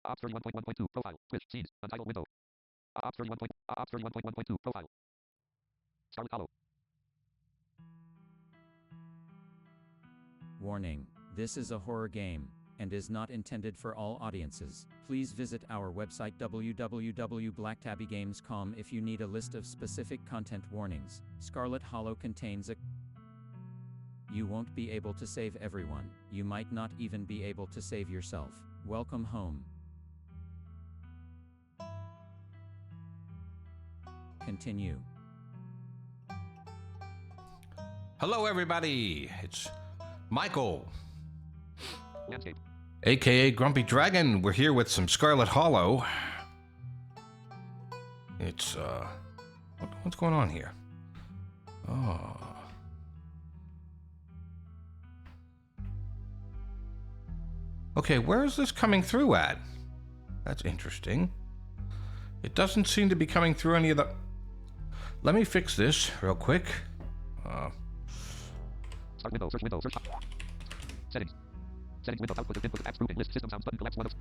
Ops 31.1.2 profile. Twitch scenes. Untitled window. Ops 31.1.2 profile. Scarlet Hollow. Warning: this is a horror game and is not intended for all audiences. Please visit our website www.blacktabbygames.com if you need a list of specific content warnings. Scarlet Hollow contains a... You won't be able to save everyone. You might not even be able to save yourself. Welcome home. Continue. Hello, everybody. It's Michael, Landscape. aka Grumpy Dragon. We're here with some Scarlet Hollow. It's what's going on here? Oh. Okay, where is this coming through at? That's interesting. It doesn't seem to be coming through any of the... Let me fix this real quick. Start window, search window, search. Settings. Settings window, output of input apps grouping list system sounds button collapse one of.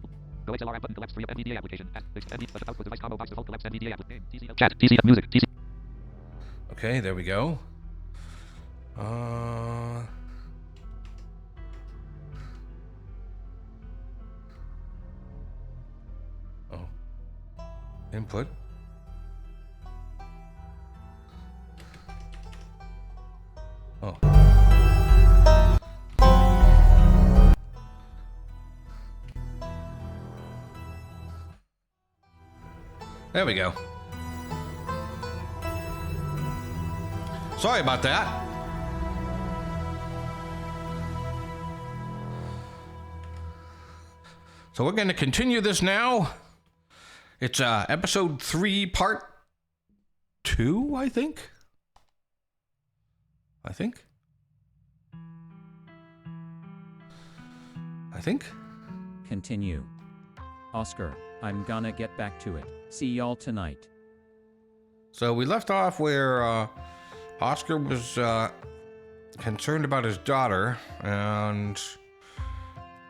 Go XLR app button collapse 3 of NVDA application. Output device combo box default collapse NVDA application. TCL chat, TCL music, TCL. Okay, there we go. Input. Oh. There we go. Sorry about that. So we're going to continue this now. It's episode 3, part 2, I think. I think. Continue. Oscar, I'm gonna get back to it. See y'all tonight. So we left off where Oscar was concerned about his daughter, and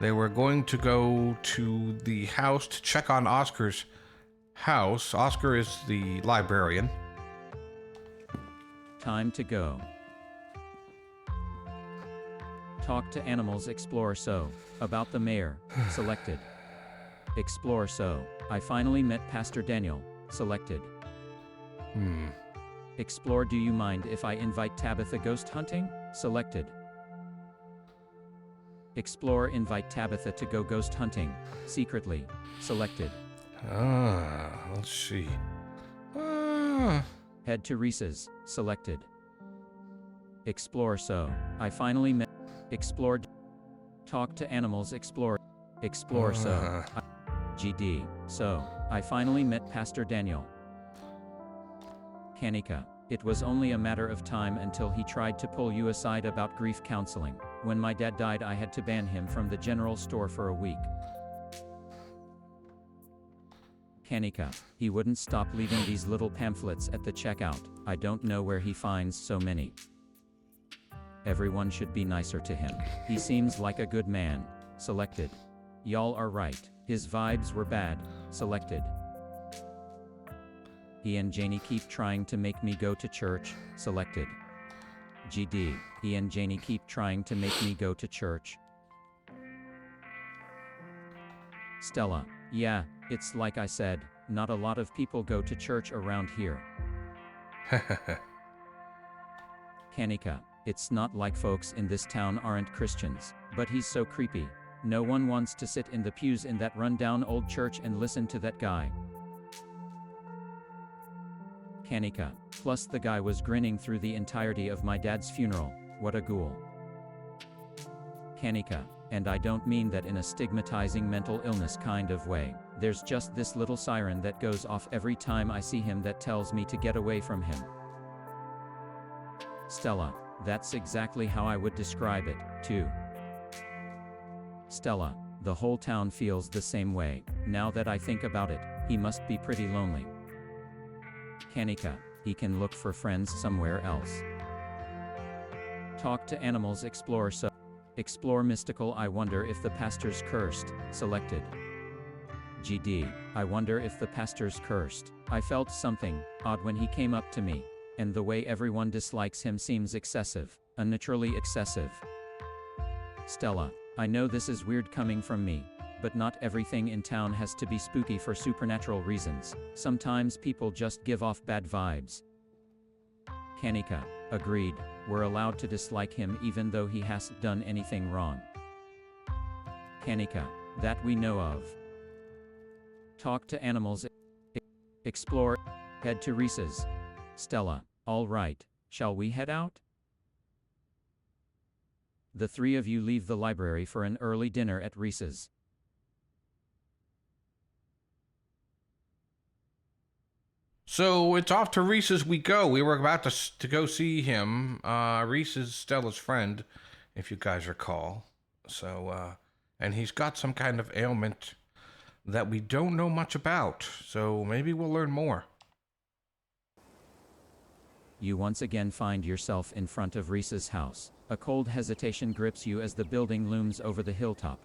they were going to go to the house to check on Oscar's house. Oscar is the librarian. Time to go. Talk to animals. Explore. So, about the mayor. Selected. Explore. So, I finally met Pastor Daniel. Selected. Explore. Do you mind if I invite Tabitha ghost hunting? Selected. Explore. Invite Tabitha to go ghost hunting. Secretly. Selected. Let's see. Head to Reese's. Selected. Explore. So, I finally met. Explored. Talk to animals. Explore. Explore. So, GD. So, I finally met Pastor Daniel. Kanika. It was only a matter of time until he tried to pull you aside about grief counseling. When my dad died, I had to ban him from the general store for a week. Kanika. He wouldn't stop leaving these little pamphlets at the checkout. I don't know where he finds so many. Everyone should be nicer to him. He seems like a good man. Selected. Y'all are right. His vibes were bad. Selected. He and Janie keep trying to make me go to church. Selected. GD. He and Janie keep trying to make me go to church. Stella. Yeah, it's like I said, not a lot of people go to church around here. Kanika. It's not like folks in this town aren't Christians, but he's so creepy. No one wants to sit in the pews in that rundown old church and listen to that guy. Kanika. Plus the guy was grinning through the entirety of my dad's funeral. What a ghoul. Kanika. And I don't mean that in a stigmatizing mental illness kind of way. There's just this little siren that goes off every time I see him that tells me to get away from him. Stella. That's exactly how I would describe it, too. Stella. The whole town feels the same way. Now that I think about it, he must be pretty lonely. Kanika. He can look for friends somewhere else. Talk to animals. Explore. So, explore mystical. I wonder if the pastor's cursed. Selected. GD, I wonder if the pastor's cursed. I felt something odd when he came up to me, and the way everyone dislikes him seems excessive, unnaturally excessive. Stella, I know this is weird coming from me, but not everything in town has to be spooky for supernatural reasons. Sometimes people just give off bad vibes. Kanika, agreed, we're allowed to dislike him even though he hasn't done anything wrong. Kanika, that we know of. Talk to animals. Explore. Head to Reese's. Stella, all right, shall we head out? The three of you leave the library for an early dinner at Reese's. So it's off to Reese's we go. We were about to go see him. Reese is Stella's friend, if you guys recall. So, and he's got some kind of ailment that we don't know much about. So maybe we'll learn more. You once again find yourself in front of Reese's house. A cold hesitation grips you as the building looms over the hilltop.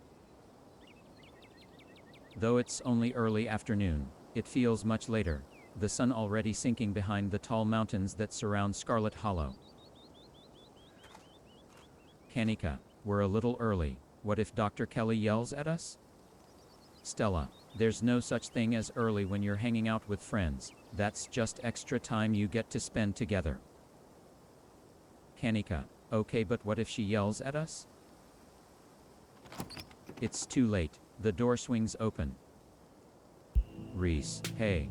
Though it's only early afternoon, it feels much later, the sun already sinking behind the tall mountains that surround Scarlet Hollow. Kanika, we're a little early. What if Dr. Kelly yells at us? Stella, there's no such thing as early when you're hanging out with friends. That's just extra time you get to spend together. Kanika, okay, but what if she yells at us? It's too late. The door swings open. Reese, hey.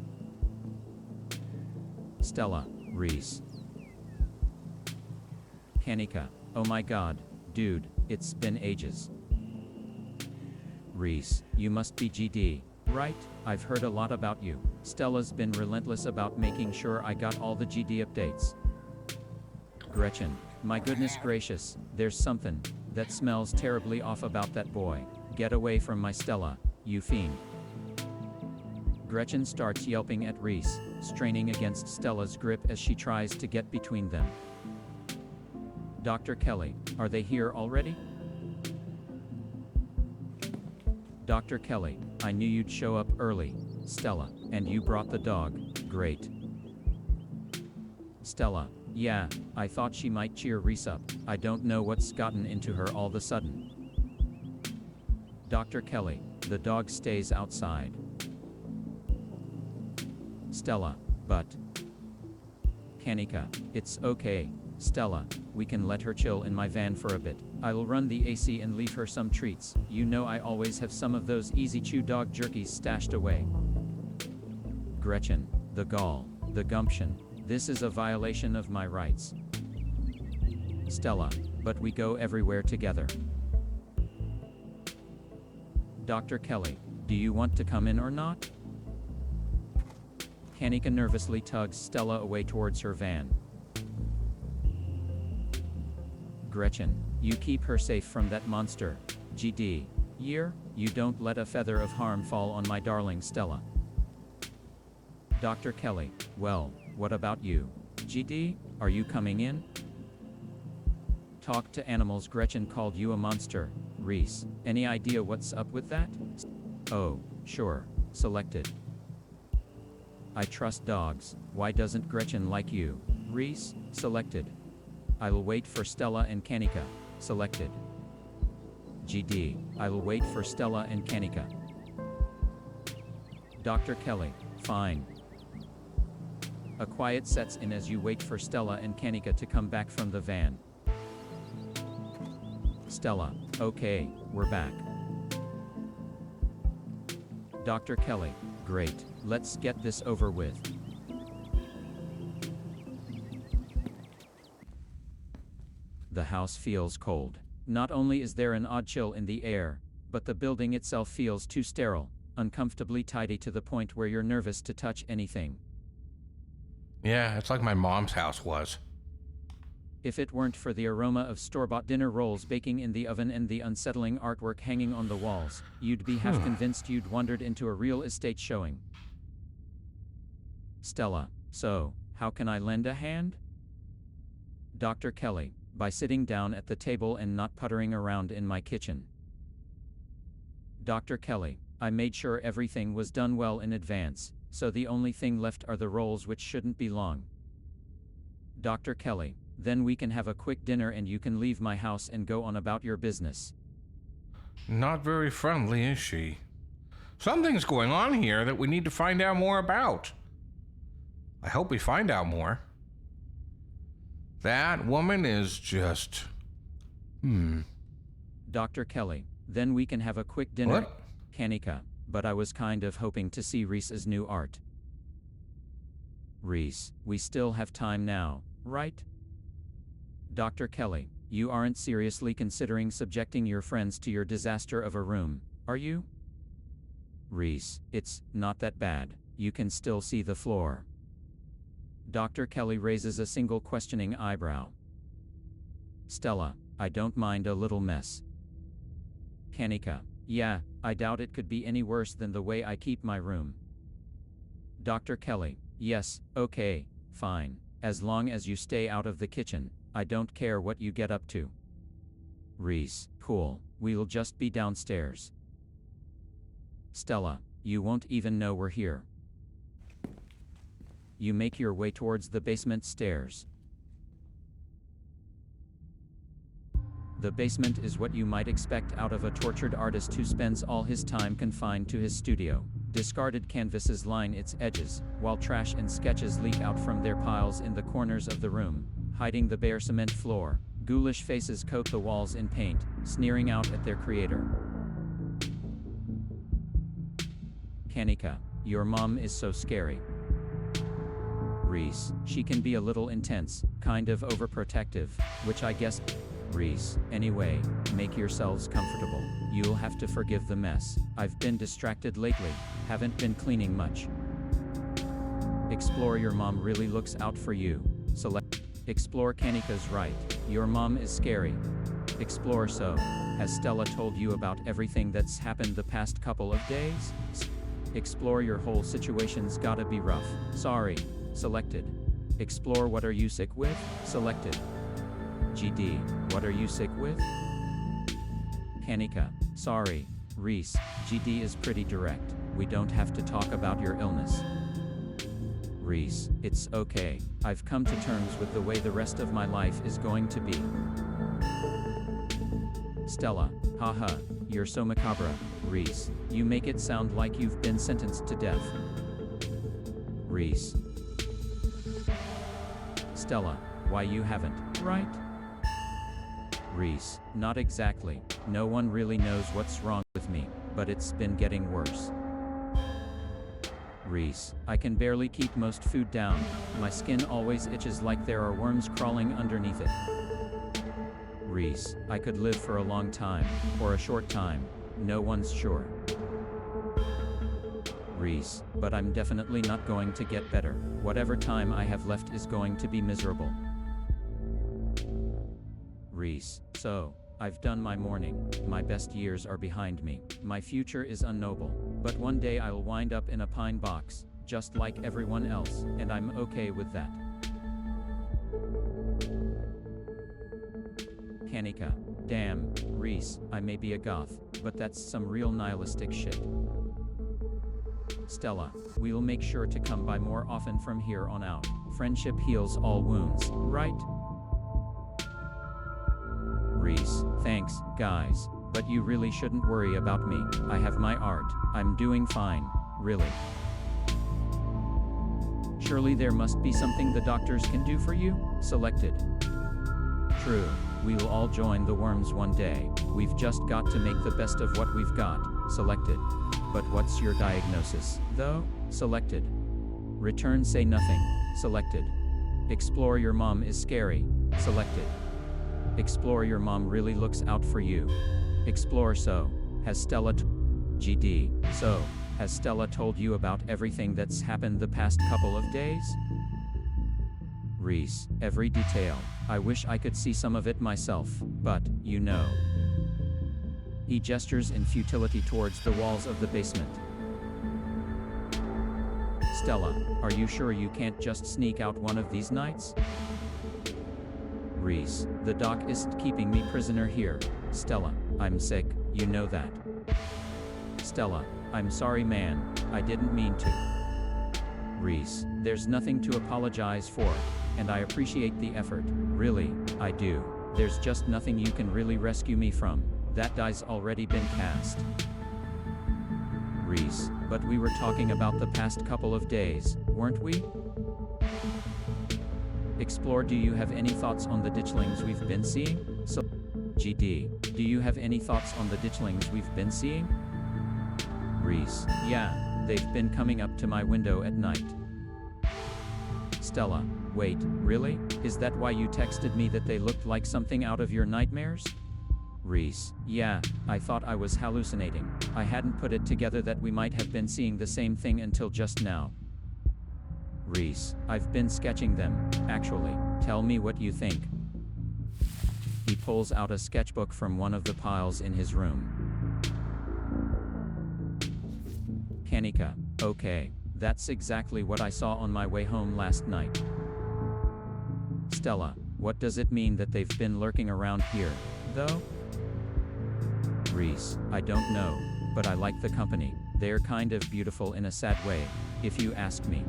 Stella, Reese. Kanika, oh my god, dude, it's been ages. Reese, you must be GD, right? I've heard a lot about you. Stella's been relentless about making sure I got all the GD updates. Gretchen, my goodness gracious, there's something that smells terribly off about that boy. Get away from my Stella, you fiend. Gretchen starts yelping at Reese, straining against Stella's grip as she tries to get between them. Dr. Kelly, are they here already? Dr. Kelly, I knew you'd show up early. Stella, and you brought the dog, great. Stella, yeah, I thought she might cheer Reese up. I don't know what's gotten into her all of a sudden. Dr. Kelly, the dog stays outside. Stella, but... Kanika, it's okay, Stella, we can let her chill in my van for a bit. I'll run the AC and leave her some treats. You know I always have some of those easy chew dog jerkies stashed away. Gretchen, the gall, the gumption. This is a violation of my rights. Stella, but we go everywhere together. Dr. Kelly, do you want to come in or not? Kanika nervously tugs Stella away towards her van. Gretchen, you keep her safe from that monster. GD. Year, you don't let a feather of harm fall on my darling Stella. Dr. Kelly, well, what about you? GD, are you coming in? Talk to animals. Gretchen called you a monster. Reese, any idea what's up with that? Oh, sure, selected. I trust dogs. Why doesn't Gretchen like you? Reese, selected. I'll wait for Stella and Kanika, selected. GD, I'll wait for Stella and Kanika. Dr. Kelly, fine. A quiet sets in as you wait for Stella and Kanika to come back from the van. Stella, okay, we're back. Dr. Kelly, great, let's get this over with. The house feels cold. Not only is there an odd chill in the air, but the building itself feels too sterile, uncomfortably tidy to the point where you're nervous to touch anything. Yeah, it's like my mom's house was. If it weren't for the aroma of store-bought dinner rolls baking in the oven and the unsettling artwork hanging on the walls, you'd be half convinced you'd wandered into a real estate showing. Stella, so, how can I lend a hand? Dr. Kelly, by sitting down at the table and not puttering around in my kitchen. Dr. Kelly, I made sure everything was done well in advance, so the only thing left are the rolls, which shouldn't be long. Dr. Kelly, then we can have a quick dinner and you can leave my house and go on about your business. Not very friendly, is she? Something's going on here that we need to find out more about. I hope we find out more. That woman is just... Dr. Kelly, then we can have a quick dinner. What? Kanika, but I was kind of hoping to see Reese's new art. Reese, we still have time now, right? Dr. Kelly, you aren't seriously considering subjecting your friends to your disaster of a room, are you? Reese, it's not that bad, you can still see the floor. Dr. Kelly raises a single questioning eyebrow. Stella, I don't mind a little mess. Kanika, yeah, I doubt it could be any worse than the way I keep my room. Dr. Kelly, yes, okay, fine, as long as you stay out of the kitchen, I don't care what you get up to. Reese, cool, we'll just be downstairs. Stella, you won't even know we're here. You make your way towards the basement stairs. The basement is what you might expect out of a tortured artist who spends all his time confined to his studio. Discarded canvases line its edges, while trash and sketches leak out from their piles in the corners of the room, hiding the bare cement floor. Ghoulish faces coat the walls in paint, sneering out at their creator. Kanika, your mom is so scary. Reese, she can be a little intense, kind of overprotective, which I guess... Reese, anyway, make yourselves comfortable. You'll have to forgive the mess. I've been distracted lately, haven't been cleaning much. Explore, your mom really looks out for you. Select. Explore, Kanika's right. Your mom is scary. Explore, so, has Stella told you about everything that's happened the past couple of days? Explore, your whole situation's gotta be rough. Sorry. Selected. Explore, what are you sick with? Selected. GD, what are you sick with? Kanika, sorry, Reese, GD is pretty direct, we don't have to talk about your illness. Reese, it's okay, I've come to terms with the way the rest of my life is going to be. Stella, haha, you're so macabre. Reese, you make it sound like you've been sentenced to death. Reese. Stella, why you haven't, right? Reese, not exactly, no one really knows what's wrong with me, but it's been getting worse. Reese, I can barely keep most food down, my skin always itches like there are worms crawling underneath it. Reese, I could live for a long time, or a short time, no one's sure. Reese, but I'm definitely not going to get better, whatever time I have left is going to be miserable. Reese, so, I've done my mourning, my best years are behind me, my future is unknown, but one day I'll wind up in a pine box, just like everyone else, and I'm okay with that. Kanika, damn, Reese, I may be a goth, but that's some real nihilistic shit. Stella, we'll make sure to come by more often from here on out, friendship heals all wounds, right? Reese, thanks, guys, but you really shouldn't worry about me, I have my art, I'm doing fine, really. Surely there must be something the doctors can do for you? Selected. True, we will all join the worms one day, we've just got to make the best of what we've got. Selected. But what's your diagnosis, though? Selected. Return, say nothing. Selected. Explore, your mom is scary. Selected. Explore, your mom really looks out for you. Explore, so, has Stella GD, so, has Stella told you about everything that's happened the past couple of days? Reese, every detail, I wish I could see some of it myself, but, you know. He gestures in futility towards the walls of the basement. Stella, are you sure you can't just sneak out one of these nights? Reese, the doc isn't keeping me prisoner here. Stella, I'm sick, you know that. Stella, I'm sorry man, I didn't mean to. Reese, there's nothing to apologize for, and I appreciate the effort, really, I do. There's just nothing you can really rescue me from. That die's already been cast. Reese, but we were talking about the past couple of days, weren't we? Explore, do you have any thoughts on the ditchlings we've been seeing? So, GD, do you have any thoughts on the ditchlings we've been seeing? Reese, yeah, they've been coming up to my window at night. Stella, wait, really? Is that why you texted me that they looked like something out of your nightmares? Reese, yeah, I thought I was hallucinating. I hadn't put it together that we might have been seeing the same thing until just now. Reese, I've been sketching them, actually. Tell me what you think. He pulls out a sketchbook from one of the piles in his room. Kanika, okay, that's exactly what I saw on my way home last night. Stella, what does it mean that they've been lurking around here, though? Reese, I don't know, but I like the company. They're kind of beautiful in a sad way, if you ask me.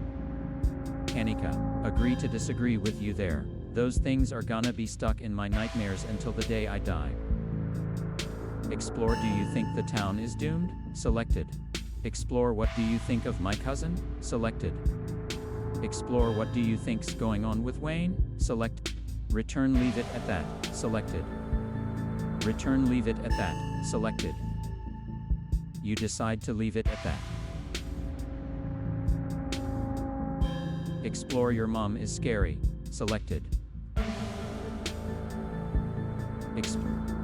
Kanika, agree to disagree with you there. Those things are gonna be stuck in my nightmares until the day I die. Explore, do you think the town is doomed? Selected. Explore, what do you think of my cousin? Selected. Explore, what do you think's going on with Wayne? Select. Return, leave it at that. Selected. Return, leave it at that. Selected. You decide to leave it at that. Explore, your mom is scary. Selected.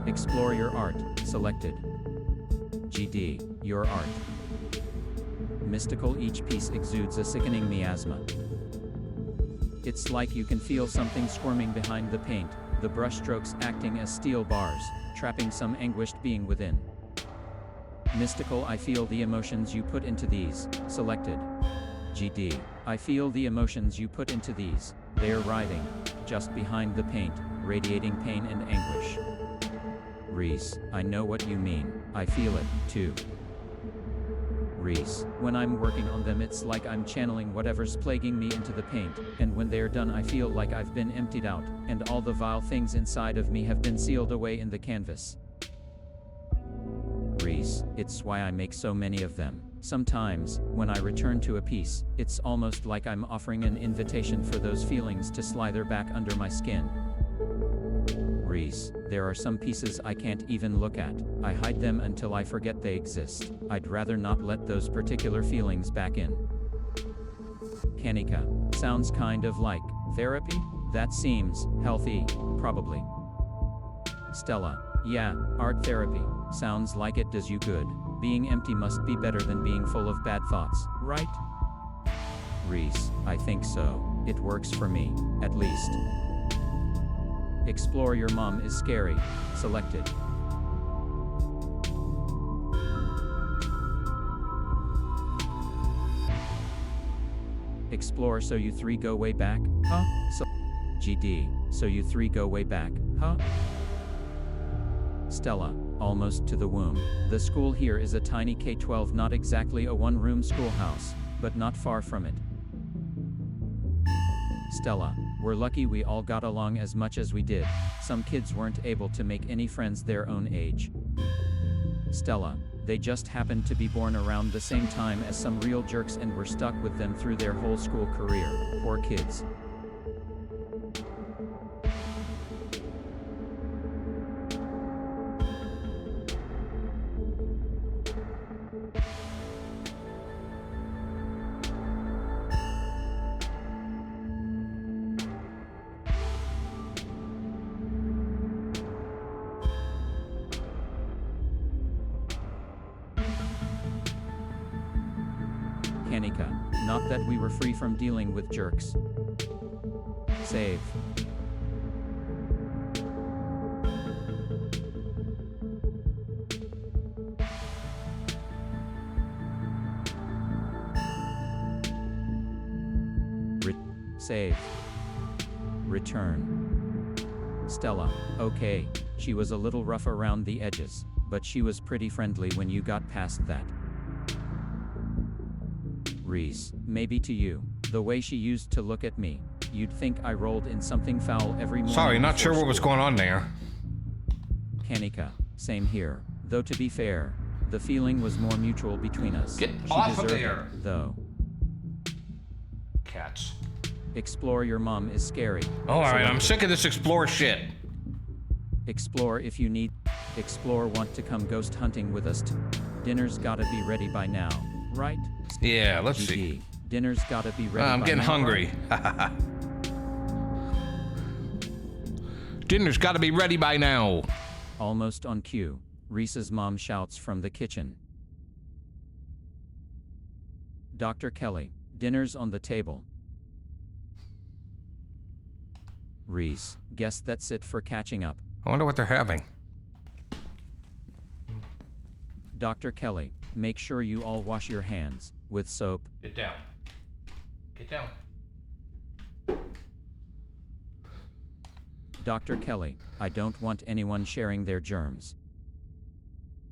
Explore your art. Selected. GD, your art. Mystical, each piece exudes a sickening miasma. It's like you can feel something squirming behind the paint, the brushstrokes acting as steel bars, trapping some anguished being within. Mystical, I feel the emotions you put into these. Selected. GD, I feel the emotions you put into these. They're writhing, just behind the paint, radiating pain and anguish. Reese, I know what you mean, I feel it, too. Reese, when I'm working on them it's like I'm channeling whatever's plaguing me into the paint, and when they're done I feel like I've been emptied out, and all the vile things inside of me have been sealed away in the canvas. Reese, it's why I make so many of them. Sometimes, when I return to a piece, it's almost like I'm offering an invitation for those feelings to slither back under my skin. Reese, there are some pieces I can't even look at. I hide them until I forget they exist. I'd rather not let those particular feelings back in. Kanika, sounds kind of like therapy? That seems healthy, probably. Stella, yeah, art therapy. Sounds like it does you good. Being empty must be better than being full of bad thoughts, right? Reese, I think so. It works for me, at least. Explore, your mom is scary. Selected. Explore, so you three go way back, huh? GD, so you three go way back, huh? Stella, almost to the womb. The school here is a tiny K-12, not exactly a one-room schoolhouse, but not far from it. Stella, we're lucky we all got along as much as we did. Some kids weren't able to make any friends their own age. Stella, they just happened to be born around the same time as some real jerks and were stuck with them through their whole school career. Poor kids. Kanika, not that we were free from dealing with jerks. Save. Save. Return. Stella, okay, she was a little rough around the edges, but she was pretty friendly when you got past that. Reese, maybe to you. The way she used to look at me, you'd think I rolled in something foul every morning. Sorry, not before sure what was school. going on there. Kanika, same here. Though to be fair, the feeling was more mutual between us. Get She off of deserved there. it, though. Cats. Explore your mom is scary. Oh, alright, I'm Selected. sick of this explore shit. Explore if you need. Explore want to come ghost hunting with us. Dinner's gotta be ready by now, right? Yeah, let's GD. see. Dinner's gotta be ready. I'm by getting now, hungry. right? Dinner's gotta be ready by now. Almost on cue, Reese's mom shouts from the kitchen. Dr. Kelly, dinner's on the table. Reese, guess that's it for catching up. I wonder what they're having. Dr. Kelly, make sure you all wash your hands with soap. Get down. Get down. Dr. Kelly, I don't want anyone sharing their germs.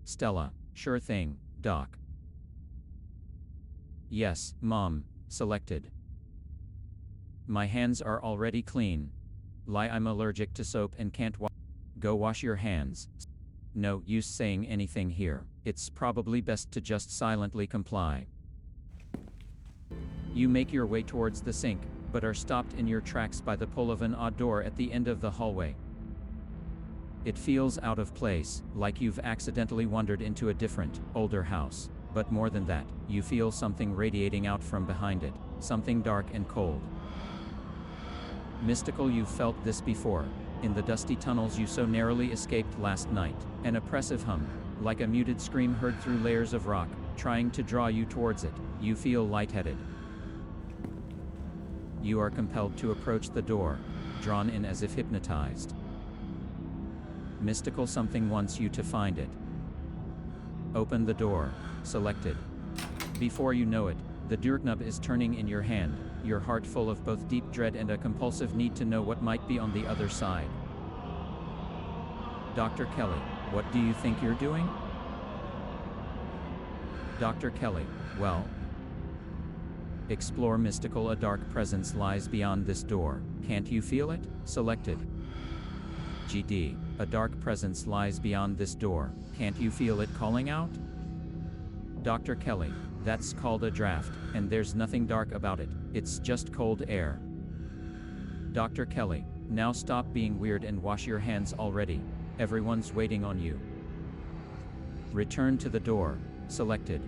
Stella, sure thing, Doc. Yes, Mom, selected. My hands are already clean. Lie, I'm allergic to soap and can't Go wash your hands. No use saying anything here. It's probably best to just silently comply. You make your way towards the sink, but are stopped in your tracks by the pull of an odd door at the end of the hallway. It feels out of place, like you've accidentally wandered into a different, older house. But more than that, you feel something radiating out from behind it, something dark and cold. Mystical, you've felt this before, in the dusty tunnels you so narrowly escaped last night. An oppressive hum, like a muted scream heard through layers of rock, trying to draw you towards it. You feel lightheaded. You are compelled to approach the door, drawn in as if hypnotized. Mystical, something wants you to find it. Open the door, selected. Before you know it, the doorknob is turning in your hand, your heart full of both deep dread and a compulsive need to know what might be on the other side. Dr. Kelly, what do you think you're doing? Dr. Kelly, well. Explore mystical, a dark presence lies beyond this door. Can't you feel it? Selected. GD, a dark presence lies beyond this door. Can't you feel it calling out? Dr. Kelly, that's called a draft, and there's nothing dark about it. It's just cold air. Dr. Kelly, now stop being weird and wash your hands already. Everyone's waiting on you. Return to the door, selected.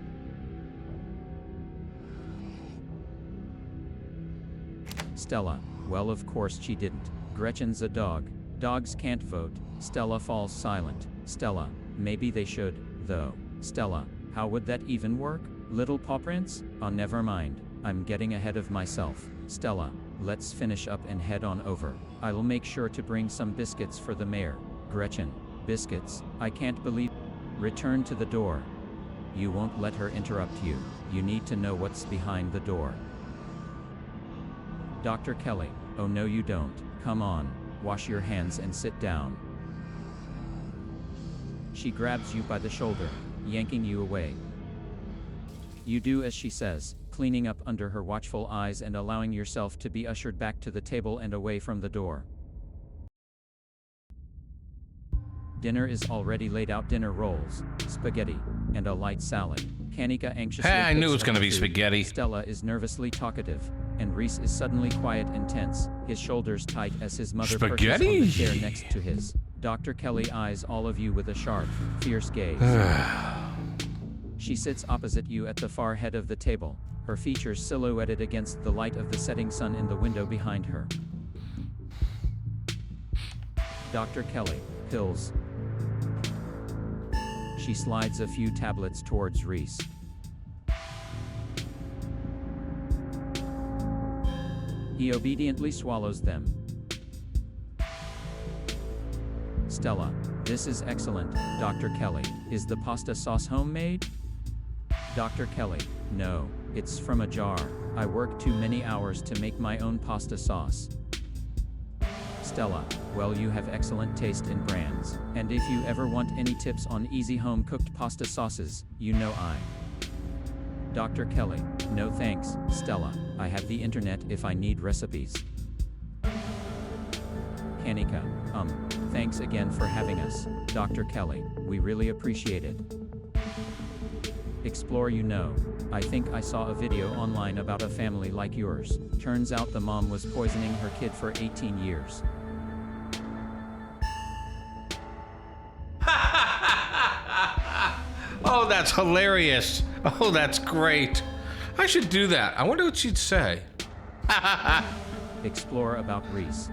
Stella, well, of course she didn't. Gretchen's a dog. Dogs can't vote. Stella falls silent. Stella, maybe they should, though. Stella, how would that even work? Little paw prints? Oh, never mind. I'm getting ahead of myself. Stella, let's finish up and head on over. I'll make sure to bring some biscuits for the mayor. Gretchen, biscuits? I can't believe. Return to the door. You won't let her interrupt you. You need to know what's behind the door. Dr. Kelly, oh no you don't. Come on, wash your hands and sit down. She grabs you by the shoulder, yanking you away. You do as she says, cleaning up under her watchful eyes and allowing yourself to be ushered back to the table and away from the door. Dinner is already laid out. Dinner rolls, spaghetti, and a light salad. Kanika anxiously Hey, I knew picks it was up gonna the be food. spaghetti. Stella is nervously talkative, and Reese is suddenly quiet and tense, his shoulders tight as his mother perches on the Spaghetti? chair next to his. Dr. Kelly eyes all of you with a sharp, fierce gaze. She sits opposite you at the far head of the table, her features silhouetted against the light of the setting sun in the window behind her. Dr. Kelly, pills. She slides a few tablets towards Reese. He obediently swallows them. Stella, this is excellent. Dr. Kelly, is the pasta sauce homemade? Dr. Kelly, no, it's from a jar. I work too many hours to make my own pasta sauce. Stella, well, you have excellent taste in brands, and if you ever want any tips on easy home-cooked pasta sauces, you know I. Dr. Kelly, no thanks, Stella. I have the internet if I need recipes. Kanika, thanks again for having us, Dr. Kelly. We really appreciate it. Explore, I think I saw a video online about a family like yours. Turns out the mom was poisoning her kid for 18 years. Oh, that's hilarious. Oh, that's great. I should do that. I wonder what she'd say. Explore about Reese.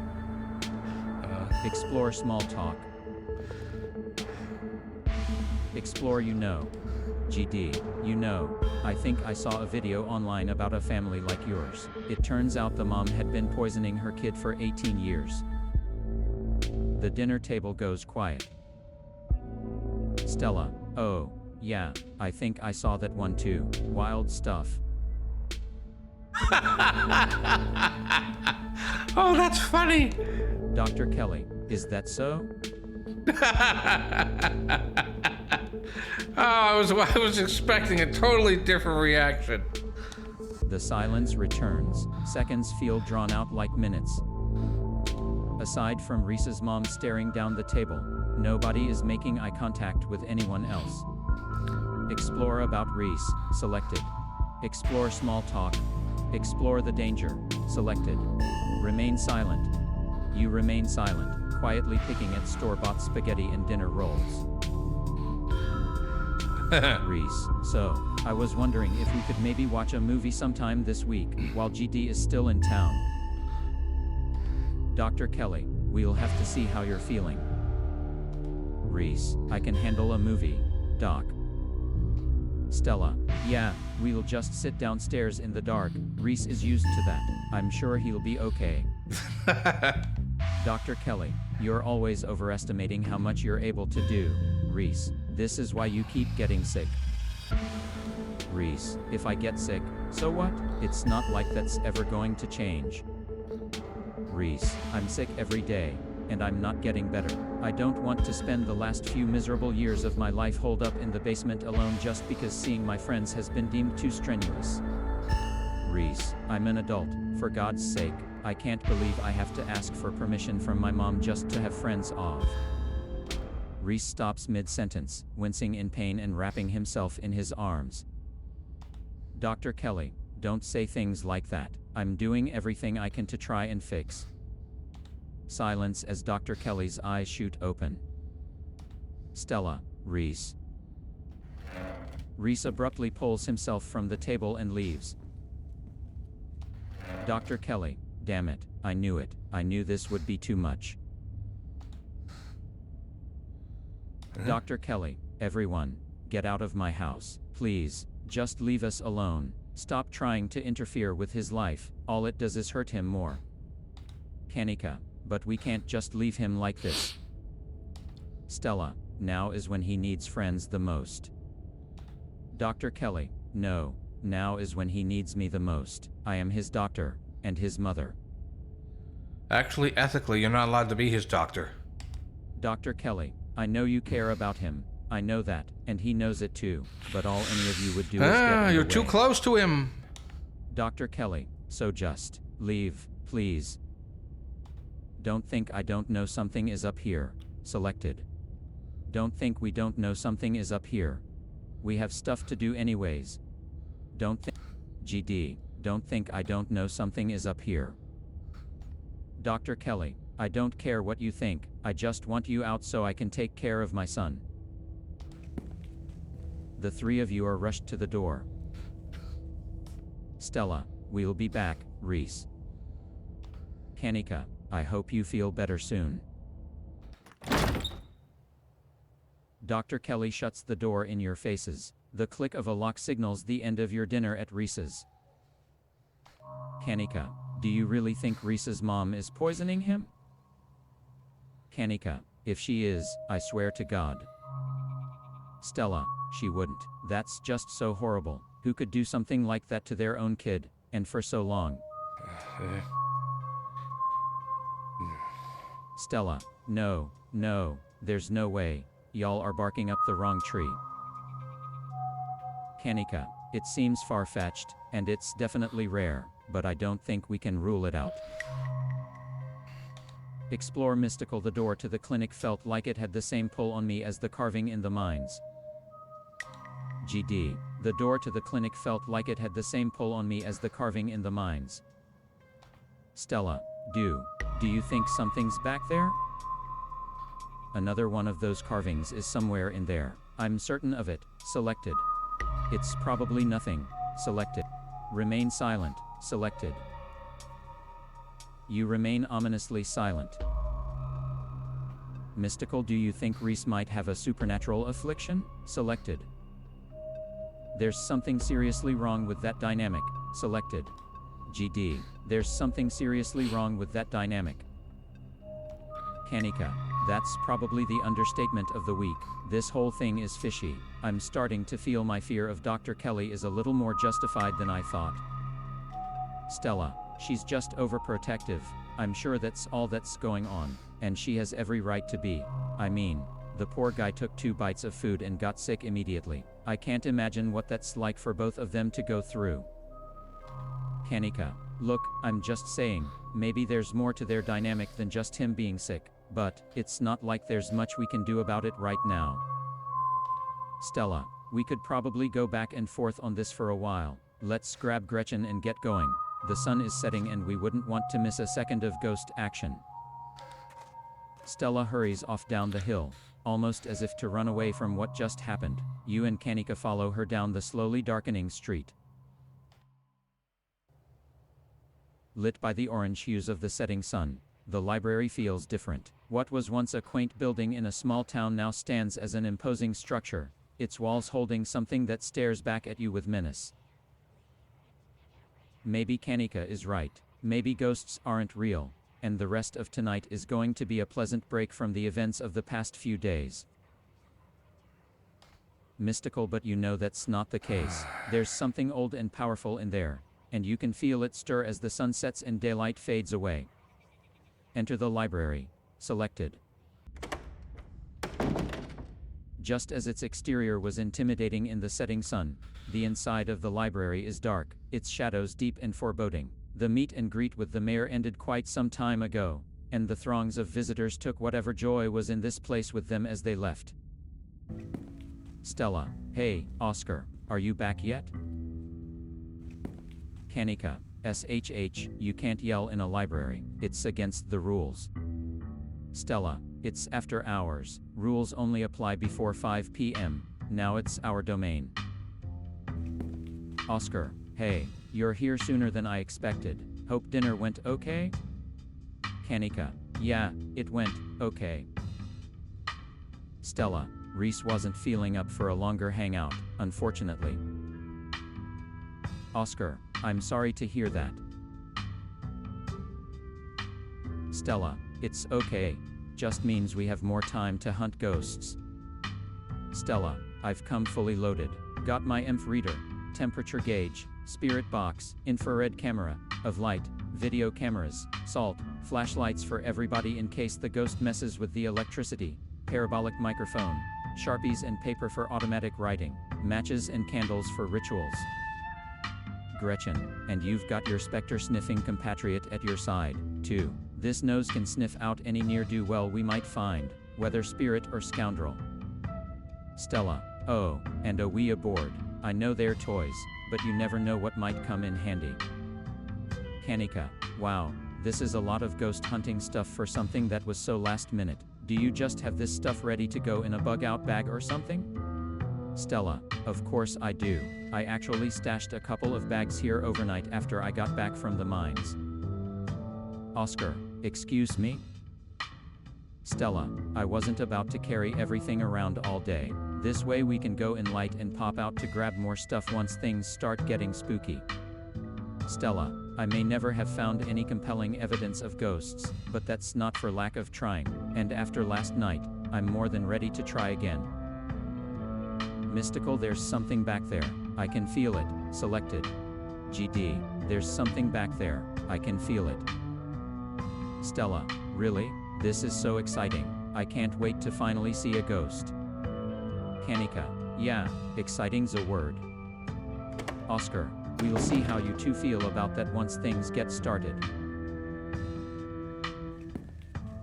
Explore small talk. Explore, GD, I think I saw a video online about a family like yours. It turns out the mom had been poisoning her kid for 18 years. The dinner table goes quiet. Stella, oh, yeah, I think I saw that one too. Wild stuff. Oh, that's funny. Dr. Kelly, is that so? I was expecting a totally different reaction. The silence returns. Seconds feel drawn out like minutes. Aside from Reese's mom staring down the table, nobody is making eye contact with anyone else. Explore about Reese, selected. Explore small talk. Explore the danger, selected. Remain silent. You remain silent, quietly picking at store-bought spaghetti and dinner rolls. Reese, so, I was wondering if we could maybe watch a movie sometime this week, while GD is still in town. Dr. Kelly, we'll have to see how you're feeling. Reese, I can handle a movie, Doc. Stella, yeah, we'll just sit downstairs in the dark. Reese is used to that. I'm sure he'll be okay. Dr. Kelly, you're always overestimating how much you're able to do, Reese. This is why you keep getting sick. Reese, if I get sick, so what? It's not like that's ever going to change. Reese, I'm sick every day, and I'm not getting better. I don't want to spend the last few miserable years of my life holed up in the basement alone just because seeing my friends has been deemed too strenuous. Reese, I'm an adult, for God's sake. I can't believe I have to ask for permission from my mom just to have friends off. Reese stops mid-sentence, wincing in pain and wrapping himself in his arms. Dr. Kelly, don't say things like that. I'm doing everything I can to try and fix. Silence as Dr. Kelly's eyes shoot open. Stella, Reese. Reese abruptly pulls himself from the table and leaves. Dr. Kelly, damn it, I knew it. I knew this would be too much. Dr. Kelly, everyone, get out of my house, please, just leave us alone. Stop trying to interfere with his life, all it does is hurt him more. Kanika, but we can't just leave him like this. Stella, now is when he needs friends the most. Dr. Kelly, no, now is when he needs me the most. I am his doctor, and his mother. Actually, ethically, you're not allowed to be his doctor. Dr. Kelly, I know you care about him. I know that, and he knows it too, but all any of you would do is get in you're the too way. close to him. Dr. Kelly, so just leave, please. Don't think I don't know something is up here. Selected. Don't think we don't know something is up here. We have stuff to do anyways. Don't think. GD, don't think I don't know something is up here. Dr. Kelly, I don't care what you think, I just want you out so I can take care of my son. The three of you are rushed to the door. Stella, we'll be back, Reese. Kanika, I hope you feel better soon. Dr. Kelly shuts the door in your faces. The click of a lock signals the end of your dinner at Reese's. Kanika, do you really think Reese's mom is poisoning him? Kanika, if she is, I swear to God. Stella, she wouldn't. That's just so horrible. Who could do something like that to their own kid, and for so long? Stella, no, there's no way. Y'all are barking up the wrong tree. Kanika, It seems far-fetched, and it's definitely rare, but I don't think we can rule it out. Explore mystical. The door to the clinic felt like it had the same pull on me as the carving in the mines. GD. The door to the clinic felt like it had the same pull on me as the carving in the mines. Stella. Do you think something's back there? Another one of those carvings is somewhere in there. I'm certain of it. Selected. It's probably nothing. Selected. Remain silent. Selected. You remain ominously silent. Mystical. Do you think Reese might have a supernatural affliction? Selected. There's something seriously wrong with that dynamic. Selected. GD. There's something seriously wrong with that dynamic. Kanika. That's probably the understatement of the week. This whole thing is fishy. I'm starting to feel my fear of Dr. Kelly is a little more justified than I thought. Stella. She's just overprotective. I'm sure that's all that's going on, and she has every right to be. I mean, the poor guy took 2 bites of food and got sick immediately. I can't imagine what that's like for both of them to go through. Kanika. Look, I'm just saying, maybe there's more to their dynamic than just him being sick, but it's not like there's much we can do about it right now. Stella. We could probably go back and forth on this for a while. Let's grab Gretchen and get going. The sun is setting and we wouldn't want to miss a second of ghost action. Stella hurries off down the hill, almost as if to run away from what just happened. You and Kanika follow her down the slowly darkening street. Lit by the orange hues of the setting sun, the library feels different. What was once a quaint building in a small town now stands as an imposing structure, its walls holding something that stares back at you with menace. Maybe Kanika is right. Maybe ghosts aren't real, and the rest of tonight is going to be a pleasant break from the events of the past few days. Mystical, but you know that's not the case. There's something old and powerful in there, and you can feel it stir as the sun sets and daylight fades away. Enter the library. Selected. Just as its exterior was intimidating in the setting sun, the inside of the library is dark, its shadows deep and foreboding. The meet and greet with the mayor ended quite some time ago, and the throngs of visitors took whatever joy was in this place with them as they left. Stella. Hey, Oscar, are you back yet? Kanika. SHH, you can't yell in a library. It's against the rules. Stella. It's after hours. Rules only apply before 5 p.m. Now it's our domain. Oscar. Hey, you're here sooner than I expected. Hope dinner went okay? Kanika. Yeah, it went okay. Stella. Reese wasn't feeling up for a longer hangout, unfortunately. Oscar. I'm sorry to hear that. Stella. It's okay. Just means we have more time to hunt ghosts. Stella. I've come fully loaded. Got my EMF reader, temperature gauge, spirit box, infrared camera, of light, video cameras, salt, flashlights for everybody in case the ghost messes with the electricity, parabolic microphone, Sharpies and paper for automatic writing, matches and candles for rituals. Gretchen, and you've got your specter-sniffing compatriot at your side, too. This nose can sniff out any ne'er-do-well we might find, whether spirit or scoundrel. Stella. Oh, and a Ouija board. I know they're toys, but you never know what might come in handy. Kanika. Wow, this is a lot of ghost hunting stuff for something that was so last minute. Do you just have this stuff ready to go in a bug-out bag or something? Stella. Of course I do. I actually stashed a couple of bags here overnight after I got back from the mines. Oscar. Excuse me? Stella. I wasn't about to carry everything around all day. This way we can go in light and pop out to grab more stuff once things start getting spooky. Stella. I may never have found any compelling evidence of ghosts, but that's not for lack of trying, and after last night, I'm more than ready to try again. Mystical. There's something back there. I can feel it. Selected. GD. There's something back there. I can feel it. Stella. Really? This is so exciting. I can't wait to finally see a ghost. Kanika. Yeah, exciting's a word. Oscar, we'll see how you two feel about that once things get started.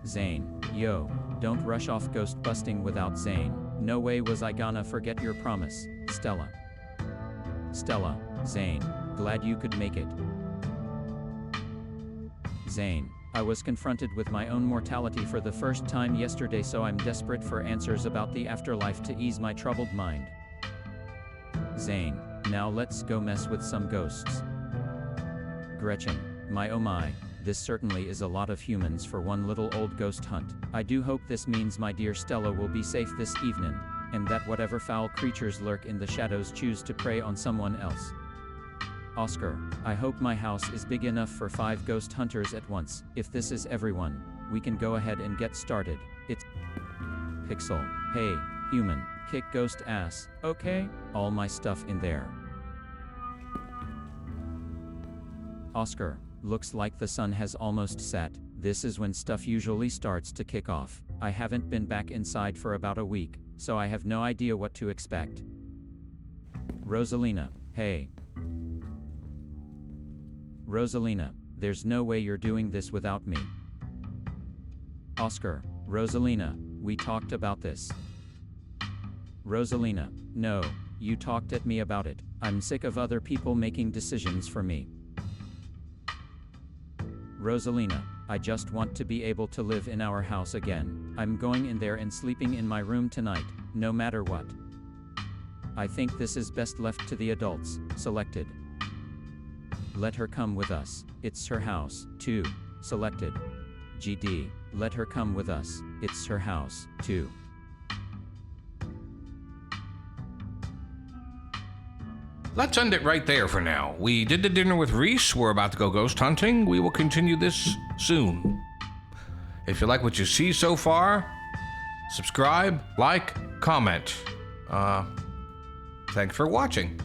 Zane, yo, don't rush off ghost busting without Zane. No way was I gonna forget your promise, Stella. Stella, Zane, glad you could make it. Zane, I was confronted with my own mortality for the first time yesterday, so I'm desperate for answers about the afterlife to ease my troubled mind. Zane, now let's go mess with some ghosts. Gretchen, my oh my, this certainly is a lot of humans for one little old ghost hunt. I do hope this means my dear Stella will be safe this evening, and that whatever foul creatures lurk in the shadows choose to prey on someone else. Oscar, I hope my house is big enough for 5 ghost hunters at once. If this is everyone, we can go ahead and get started. It's Pixel. Hey, human, kick ghost ass, okay? All my stuff in there. Oscar, looks like the sun has almost set. This is when stuff usually starts to kick off. I haven't been back inside for about a week, so I have no idea what to expect. Rosalina, hey. Rosalina, there's no way you're doing this without me. Oscar, Rosalina, we talked about this. Rosalina, no, you talked at me about it. I'm sick of other people making decisions for me. Rosalina, I just want to be able to live in our house again. I'm going in there and sleeping in my room tonight, no matter what. I think this is best left to the adults. Selected. Let her come with us. It's her house, too. Selected. GD. Let her come with us. It's her house, too. Let's end it right there for now. We did the dinner with Reese. We're about to go ghost hunting. We will continue this soon. If you like what you see so far, subscribe, like, comment. Thanks for watching.